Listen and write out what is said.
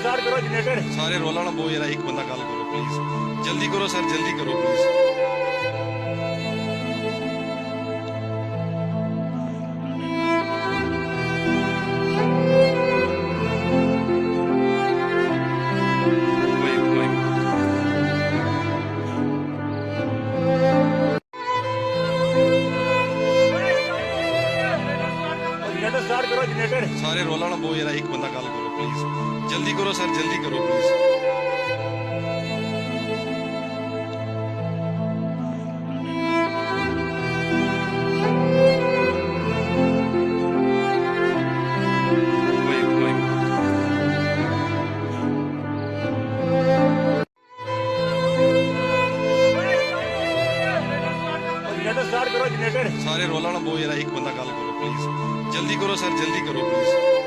Start करो generator. सारे रोला ना बो यार, एक बंदा गल करो प्लीज, जल्दी करो सर, जल्दी करो प्लीज। जनरेटर स्टार्ट करो जनरेटर। सारे रोला ना बो यार, एक बंदा गल करो प्लीज, जल्दी करो सर, जल्दी करो प्लीज। जनरेटर स्टार्ट करो जनरेटर। सारे रोला ना बो यार, एक बंदा गल करो प्लीज, जल्दी करो सर, जल्दी करो प्लीज।